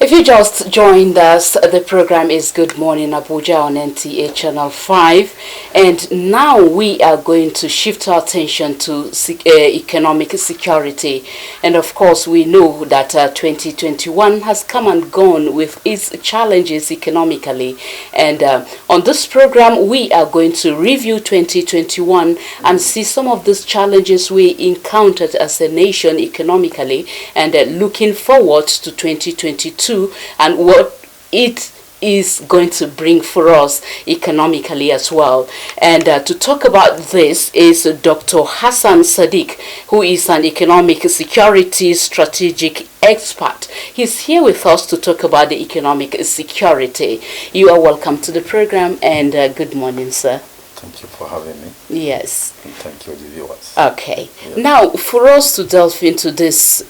If you just joined us, the program is Good Morning Abuja on NTA Channel 5. And now we are going to shift our attention to economic security. And of course, we know that 2021 has come and gone with its challenges economically. And on this program, we are going to review 2021 and see some of these challenges we encountered as a nation economically, and looking forward to 2022 and what it is going to bring for us economically as well. And to talk about this is Dr. Hassan Sadiq, who is an economic security strategic expert. He's here with us to talk about the economic security. You are welcome to the program, and good morning, sir. Thank you for having me. Yes. And thank you, the viewers. Okay. Yeah. Now, for us to delve into this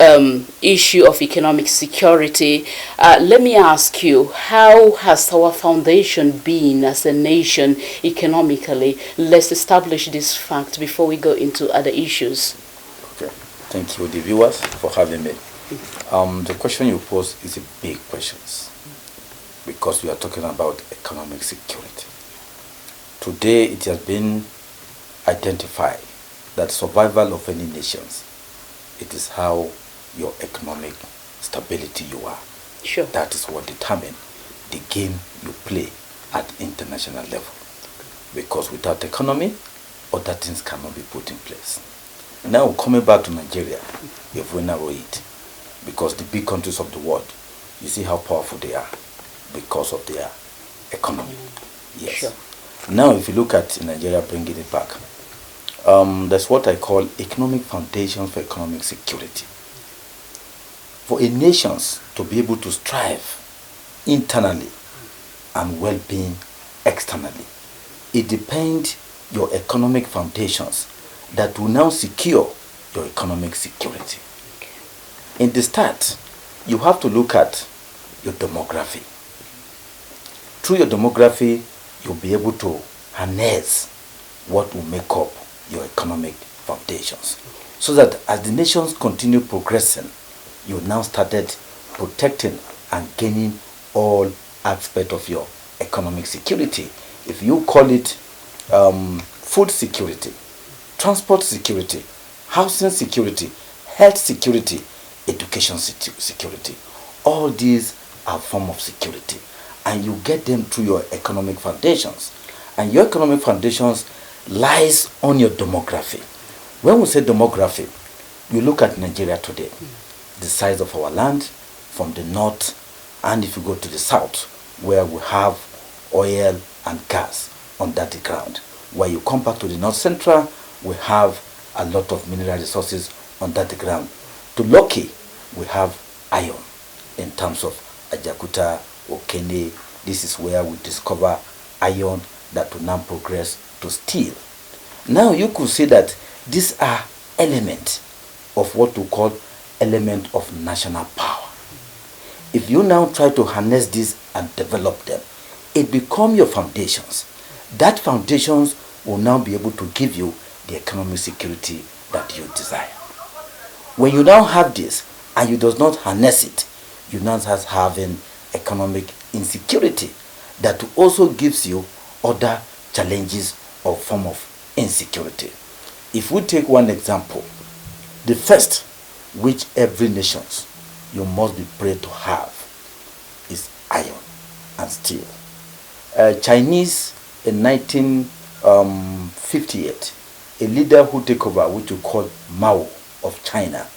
issue of economic security, let me ask you, how has our foundation been as a nation economically? Let's establish this fact before we go into other issues. Okay. Thank you, the viewers, for having me. The question you pose is a big question because we are talking about economic security. Today, it has been identified that survival of any nations, it is how your economic stability you are. Sure. That is what determines the game you play at international level. Because without economy, other things cannot be put in place. Now, coming back to Nigeria, if we narrow it, because the big countries of the world, you see how powerful they are because of their economy. Yes. Sure. Now, if you look at Nigeria, bringing it back, that's what I call economic foundations for economic security. For a nation to be able to strive internally and well-being externally, it depends your economic foundations that will now secure your economic security. In the start, you have to look at your demography. Through your demography, you'll be able to harness what will make up your economic foundations. So that as the nations continue progressing, you now started protecting and gaining all aspects of your economic security. If you call it food security, transport security, housing security, health security, education security, all these are forms of security. And you get them through your economic foundations. And your economic foundations lies on your demography. When we say demography, you look at Nigeria today, the size of our land from the north, and if you go to the south, where we have oil and gas on that ground. Where you come back to the north central, we have a lot of mineral resources on that ground. To Loki, we have iron in terms of Ajakuta, Okene. This is where we discover iron that will now progress to steel. Now you could say that these are elements of what we call element of national power. If you now try to harness this and develop them, it becomes your foundations. That foundations will now be able to give you the economic security that you desire. When you now have this and you does not harness it, you now start having economic insecurity that also gives you other challenges or form of insecurity. If we take one example, the first which every nation you must be proud to have is iron and steel. Chinese in 1958, a leader who took over, which we call Mao of China,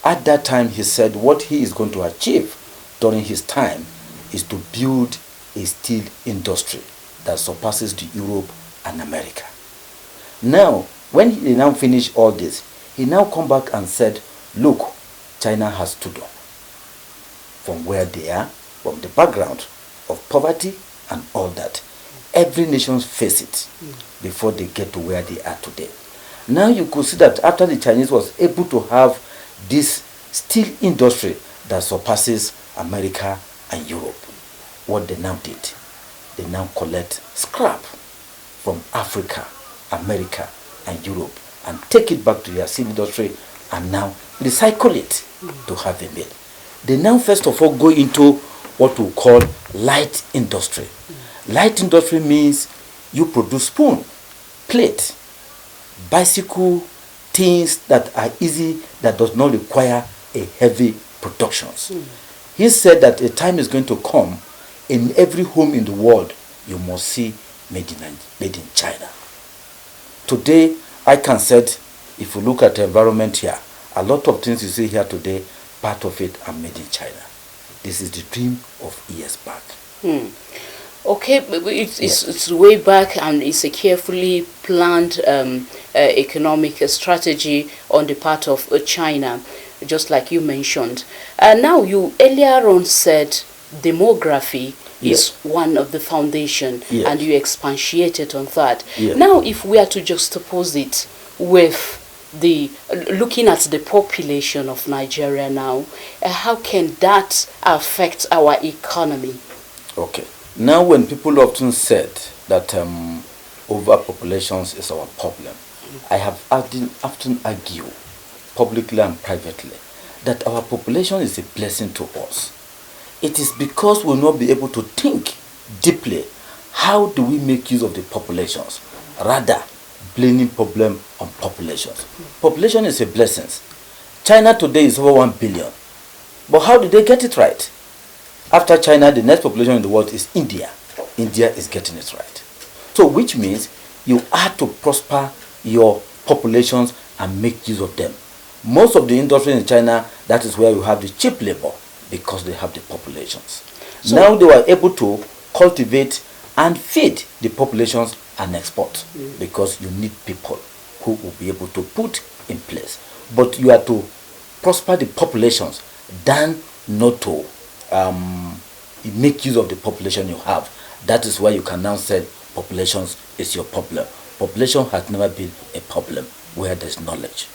at that time he said what he is going to achieve during his time is to build a steel industry that surpasses the Europe and America. Now, when he now finished all this, he now come back and said, look, China has stood up from where they are, from the background of poverty and all that. Every nation face it before they get to where they are today. Now you could see that after the Chinese was able to have this steel industry that surpasses America and Europe, what they now did, they now collect scrap from Africa, America and Europe and take it back to their steel industry and now recycle it to have a mill. They now first of all go into what we call light industry. Light industry means you produce spoon, plate, bicycle, things that are easy, that does not require a heavy productions. He said that a time is going to come in every home in the world you must see made in China. Today, I can say, if you look at the environment here, a lot of things you see here today, part of it are made in China. This is the dream of years back. Okay, but it's way back, and it's a carefully planned economic strategy on the part of China, just like you mentioned. Now, you earlier on said demography is one of the foundation, and you expatiated on that. Now, if we are to juxtapose it with the looking at the population of Nigeria now, how can that affect our economy? Okay. Now, when people often said that overpopulations is our problem, I have often argued publicly and privately that our population is a blessing to us. It is because we will not be able to think deeply how do we make use of the populations, rather blaming problem on populations. Population is a blessing. China today is over 1 billion. But how did they get it right? After China, the next population in the world is India. India is getting it right. So which means you have to prosper your populations and make use of them. Most of the industry in China, that is where you have the cheap labor, because they have the populations. So now they were able to cultivate and feed the populations and export, because you need people who will be able to put in place. But you have to prosper the populations than not to make use of the population you have. That is why you can now say populations is your problem. Population has never been a problem where there's knowledge.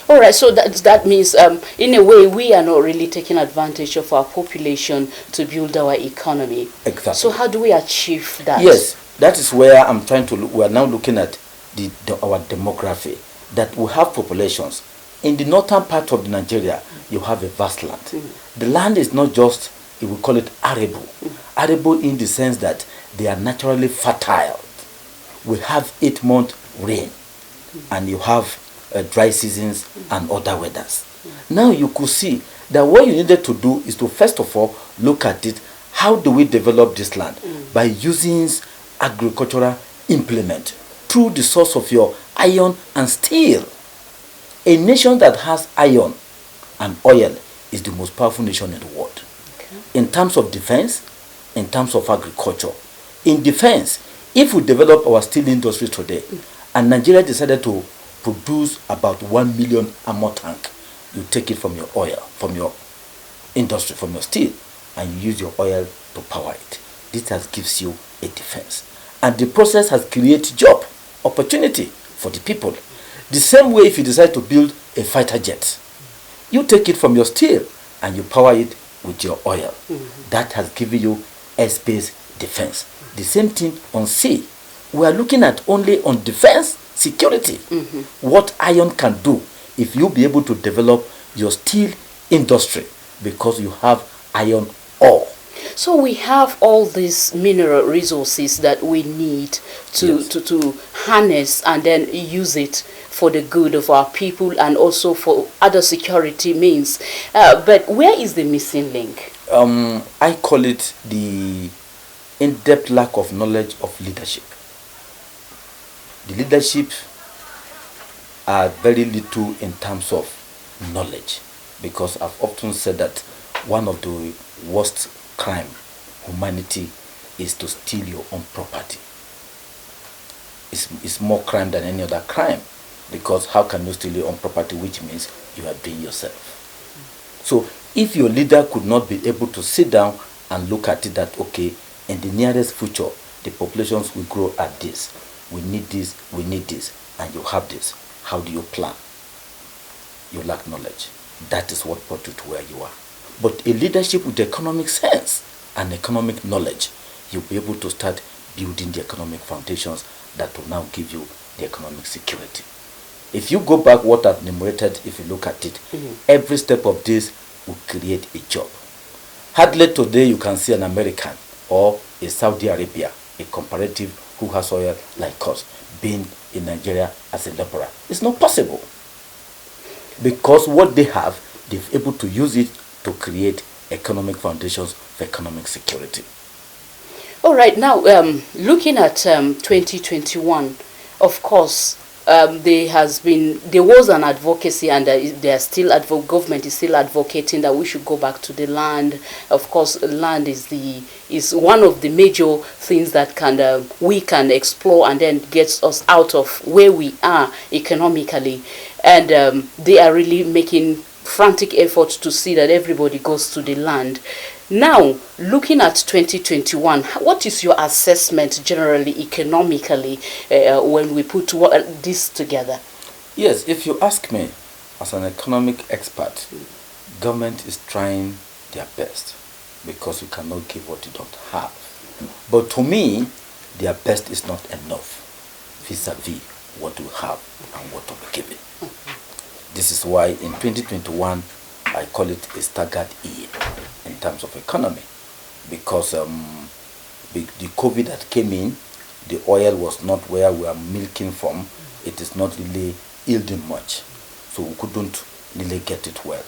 All right, so that means in a way we are not really taking advantage of our population to build our economy. Exactly. So how do we achieve that? Yes, that is where I'm trying to look. We are now looking at our demography, that we have populations. In the northern part of Nigeria, you have a vast land. The land is not just, we call it arable. Arable in the sense that they are naturally fertile. We have 8-month rain, and you have dry seasons and other weathers. Now you could see that what you needed to do is to first of all look at it. How do we develop this land? By using agricultural implement through the source of your iron and steel. A nation that has iron and oil is the most powerful nation in the world. In terms of defense, in terms of agriculture. In defense, if we develop our steel industry today, and Nigeria decided to produce about 1 million armor tank, you take it from your oil, from your industry, from your steel, and you use your oil to power it. This has gives you a defense. And the process has created job opportunity for the people. The same way, if you decide to build a fighter jet, you take it from your steel and you power it with your oil. That has given you airspace defense. The same thing on sea. We are looking at only on defense security. What iron can do if you be able to develop your steel industry, because you have iron ore. So we have all these mineral resources that we need to harness and then use it for the good of our people and also for other security means. But where is the missing link? I call it the in-depth lack of knowledge of leadership. The leadership are very little in terms of knowledge, because I've often said that one of the worst crime humanity is to steal your own property. It's more crime than any other crime, because how can you steal your own property, which means you are doing yourself. So if your leader could not be able to sit down and look at it that, okay, in the nearest future, the populations will grow at this, we need this, and you have this, how do you plan? You lack knowledge. That is what brought you to where you are. But a leadership with economic sense and economic knowledge, you'll be able to start building the economic foundations that will now give you the economic security. If you go back what I've enumerated, if you look at it, every step of this will create a job. Hardly today you can see an American or a Saudi Arabia, a comparative who has oil like us, being in Nigeria as a laborer. It's not possible. Because what they have, they're able to use it to create economic foundations for economic security. All right, now looking at 2021, of course, there was an advocacy, and government is still advocating that we should go back to the land. Of course, land is one of the major things that we can explore and then gets us out of where we are economically, and they are really making frantic efforts to see that everybody goes to the land. Now, looking at 2021, what is your assessment generally economically when we put this together? Yes, if you ask me, as an economic expert, government is trying their best because you cannot give what you don't have. But to me, their best is not enough vis-a-vis what we have and what to be given. This is why in 2021, I call it a staggered year in terms of economy, because the COVID that came in, the oil was not where we are milking from. It is not really yielding much, so we couldn't really get it well.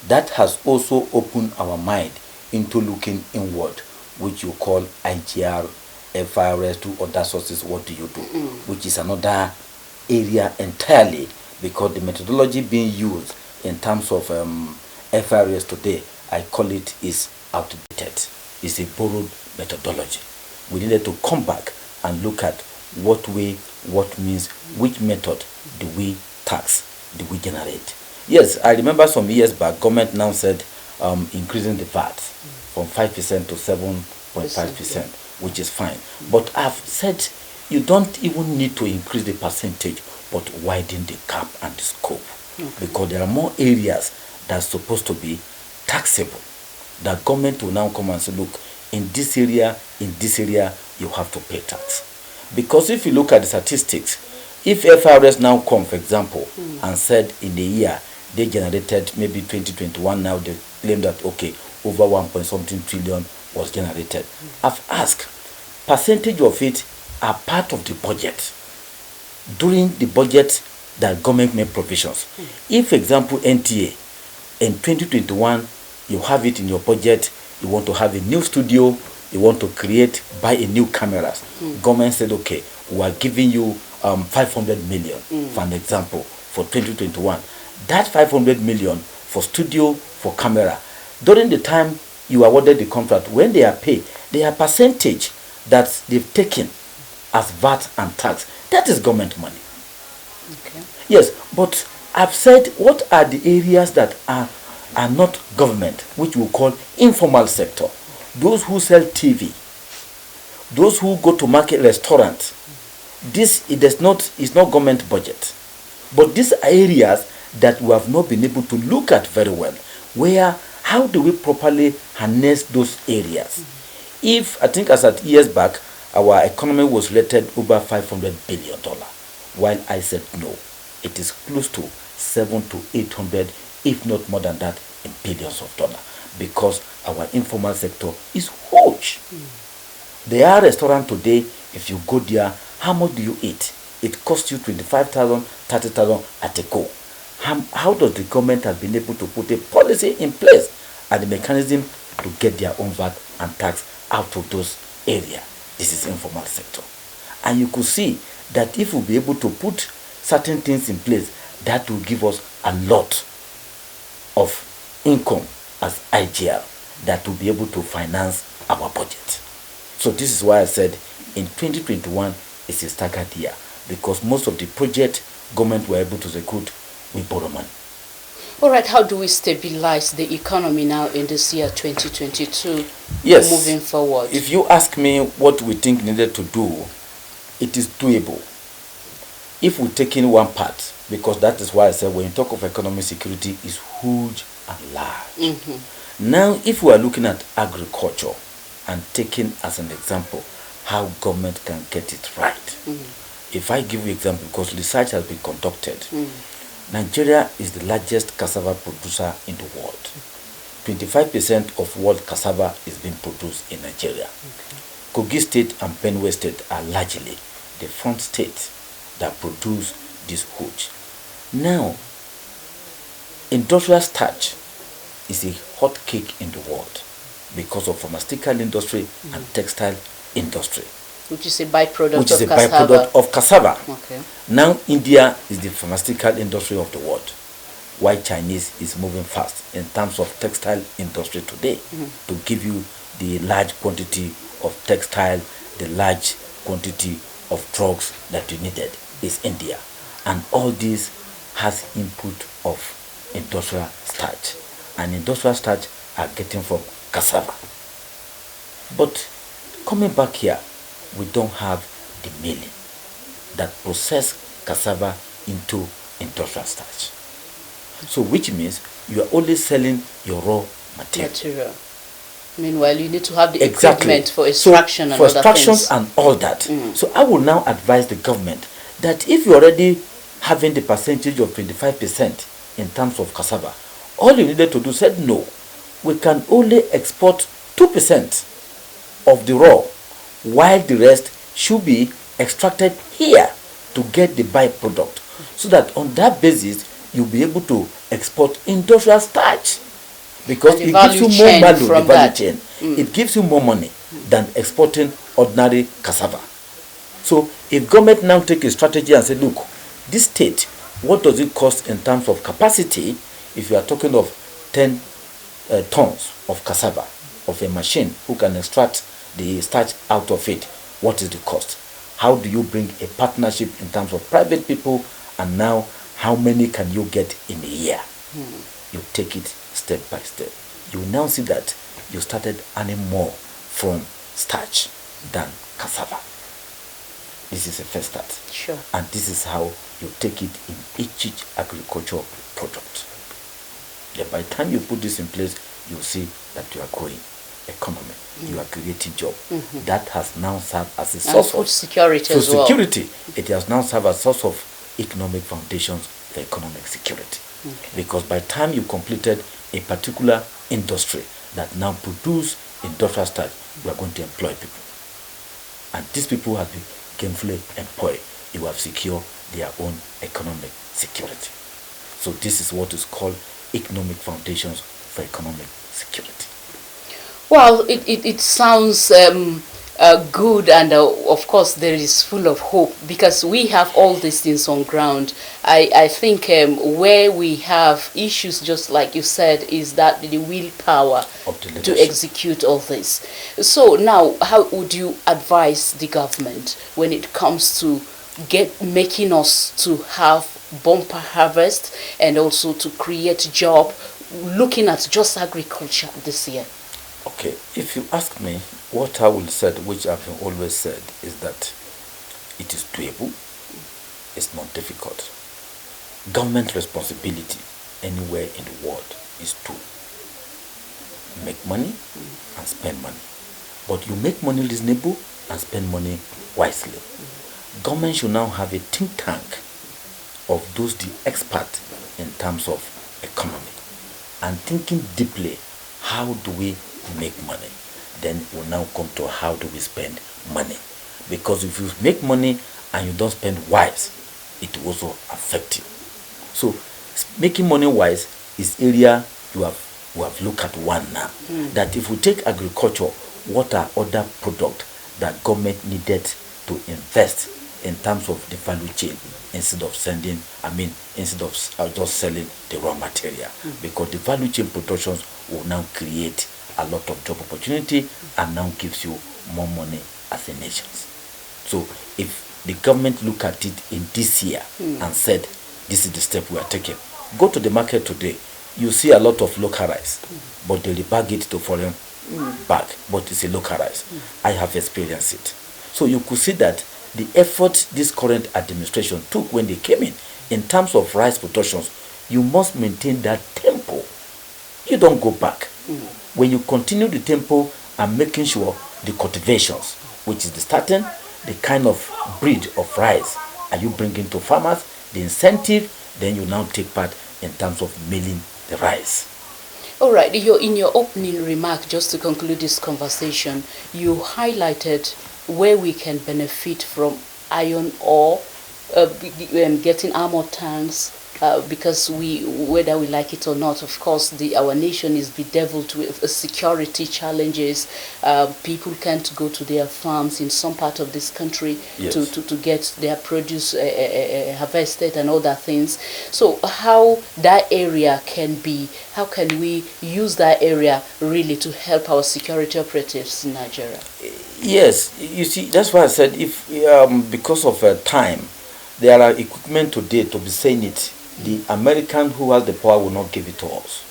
That has also opened our mind into looking inward, which you call IGR, FRS, to other sources. What do you do? Which is another area entirely, because the methodology being used in terms of FRS today, I call it, is outdated. It's a borrowed methodology. We needed to come back and look at what means, which method do we tax, do we generate. Yes, I remember some years back, government now said increasing the VAT from 5% to 7.5%, which is fine. But I've said you don't even need to increase the percentage, but widen the gap and the scope. Because there are more areas that's supposed to be taxable. The government will now come and say, look, in this area, you have to pay tax. Because if you look at the statistics, if FRS now come, for example, and said in a year they generated maybe 2021, now they claim that, okay, over 1.something trillion was generated. I've asked, percentage of it are part of the budget. During the budget that government made provisions. If, for example, NTA, in 2021, you have it in your budget, you want to have a new studio, you want to buy a new cameras. Government said, okay, we are giving you 500 million, for an example, for 2021. That 500 million for studio, for camera. During the time you awarded the contract, when they are paid, they are percentage that they've taken as VAT and tax. That is government money. Okay. Yes, but I've said, what are the areas that are not government, which we call informal sector? Those who sell TV, those who go to market restaurants. This is not government budget. But these are areas that we have not been able to look at very well. How do we properly harness those areas? If, I think as at years back, our economy was rated over $500 billion, while I said no, it is close to 700 to 800, if not more than that, in billions of dollars, because our informal sector is huge. There are restaurants today, if you go there, how much do you eat? It costs you 25,000, 30,000 at a go. How does the government have been able to put a policy in place and the mechanism to get their own VAT and tax out of those areas? This is informal sector. And you could see that if we'll be able to put certain things in place, that will give us a lot of income as IGR that will be able to finance our budget. So this is why I said in 2021 it's a staggered year, because most of the project government were able to execute with borrow money. All right, how do we stabilize the economy now in this year 2022? Yes, moving forward. If you ask me what we think needed to do, it is doable. If we take in one part, because that is why I said when you talk of economic security, is huge and large. Now, if we are looking at agriculture and taking as an example how government can get it right. If I give you example, because research has been conducted, Nigeria is the largest cassava producer in the world. 25% of world cassava is being produced in Nigeria. Okay. Kogi State and Benue State are largely the front states that produce this huge. Now, industrial starch is a hot cake in the world because of pharmaceutical industry and textile industry. Which is a byproduct which is a cassava. byproduct of cassava. Okay. Now India is the pharmaceutical industry of the world, while Chinese is moving fast in terms of textile industry today. To give you the large quantity of textile, the large quantity of drugs that you needed is India. And all this has input of industrial starch. And industrial starch are getting from cassava. But coming back here, we don't have the milling that process cassava into industrial starch. So which means you are only selling your raw material. Meanwhile, you need to have the Exactly. equipment for extraction and for other extractions things. and all that. So I will now advise the government that if you're already having the percentage of 25% in terms of cassava, all you needed to do said no, we can only export 2% of the raw, while the rest should be extracted here to get the byproduct, so that on that basis you'll be able to export industrial starch, because it gives you more value, the value chain. It gives you more money than exporting ordinary cassava. So if government now take a strategy and say, look, this state, what does it cost in terms of capacity? If you are talking of 10 tons of cassava, of a machine who can extract the starch out of it, what is the cost? How do you bring a partnership in terms of private people, and now how many can you get in a year? You take it step by step. You will now see that you started earning more from starch than cassava. This is a first start. Sure. And this is how you take it in each agricultural product. Then by the time you put this in place, you see that you are growing economy. You are creating job. That has now served as a source food of security food as well. security. It has now served as a source of economic foundations for economic security. Because by the time you completed a particular industry that now produce industrial starch, you are going to employ people. And these people have been gainfully employed. You have secured their own economic security. So this is what is called economic foundations for economic security. Well, it sounds good, and of course there is full of hope, because we have all these things on ground. I think where we have issues, just like you said, is that the willpower to execute all this. So now, how would you advise the government when it comes to making us to have bumper harvest and also to create job, looking at just agriculture this year? Okay, if you ask me, what I will say, which I've always said, is that it is doable, it's not difficult. Government responsibility anywhere in the world is to make money and spend money. But you make money reasonable and spend money wisely. Government should now have a think tank of those the experts in terms of economy, and thinking deeply, how do we make money? Then we'll now come to how do we spend money. Because if you make money and you don't spend wise, it will also affect you. So making money wise is area we have looked at one now. That if we take agriculture, what are other products that government needed to invest in terms of the value chain, instead of just selling the raw material? Because the value chain productions will now create a lot of job opportunity and now gives you more money as a nation. So if the government look at it in this year and said, this is the step we are taking, go to the market today, you see a lot of local rice, but they rebag it to foreign bag, but it's a local rice. I have experienced it. So you could see that the effort this current administration took when they came in terms of rice productions, you must maintain that tempo. You don't go back. When you continue the tempo and making sure the cultivations, which is the starting, the kind of breed of rice are you bringing to farmers, the incentive, then you now take part in terms of milling the rice. All right, in your opening remark, just to conclude this conversation, you highlighted where we can benefit from iron ore, getting armor tanks, because whether we like it or not, of course, our nation is bedeviled with security challenges. People can't go to their farms in some part of this country to get their produce harvested and other things. So how can we use that area really to help our security operatives in Nigeria? Yes, you see, that's why I said if because of time, there are equipment today to be saying it. The American who has the power will not give it to us.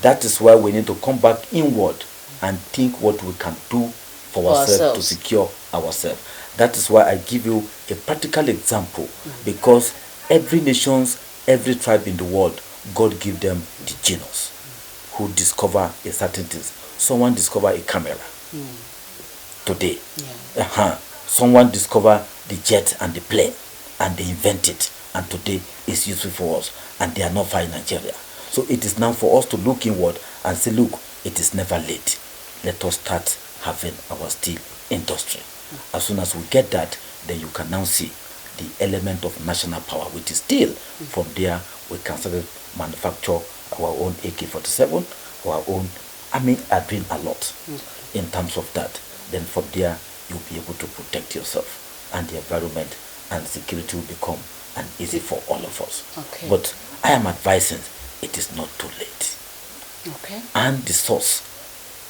That is why we need to come back inward and think what we can do for ourselves to secure ourselves. That is why I give you a practical example, because every nations, every tribe in the world, God give them the genius who discover a certain thing. Someone discover a camera today. Someone discover the jet and the plane, and they invent it, and today it's useful for us, and they are not far in Nigeria. So it is now for us to look inward and say, look, it is never late. Let us start having our steel industry. As soon as we get that, then you can now see the element of national power, which is steel. From there, we can start to manufacture our own AK-47, our own. I mean, are doing a lot in terms of that. Then from there, you'll be able to protect yourself and the environment, and security will become an easy for all of us. Okay. But I am advising it is not too late. Okay. And the source,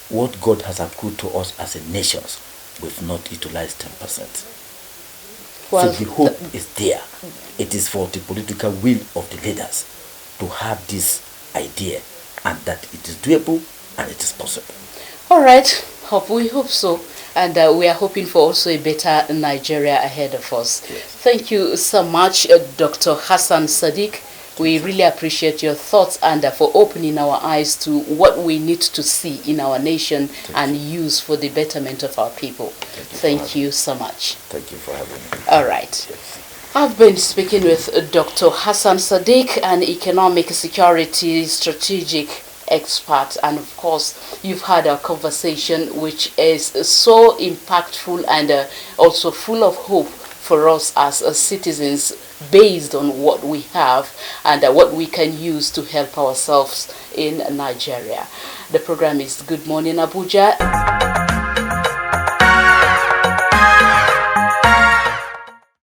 what God has accrued to us as a nation, we've not utilized 10%. Well, so the hope is there. It is for the political will of the leaders to have this idea, and that it is doable and it is possible. All right, we hope so. And we are hoping for also a better Nigeria ahead of us. Yes. Thank you so much, Dr. Hassan Sadiq. We really appreciate your thoughts and for opening our eyes to what we need to see in our nation and use for the betterment of our people. Thank you so much. Thank you for having me. All right. Yes. I've been speaking with Dr. Hassan Sadiq, an economic security strategic expert, and of course you've had a conversation which is so impactful and also full of hope for us as citizens, based on what we have and what we can use to help ourselves in Nigeria. The program is Good Morning Abuja.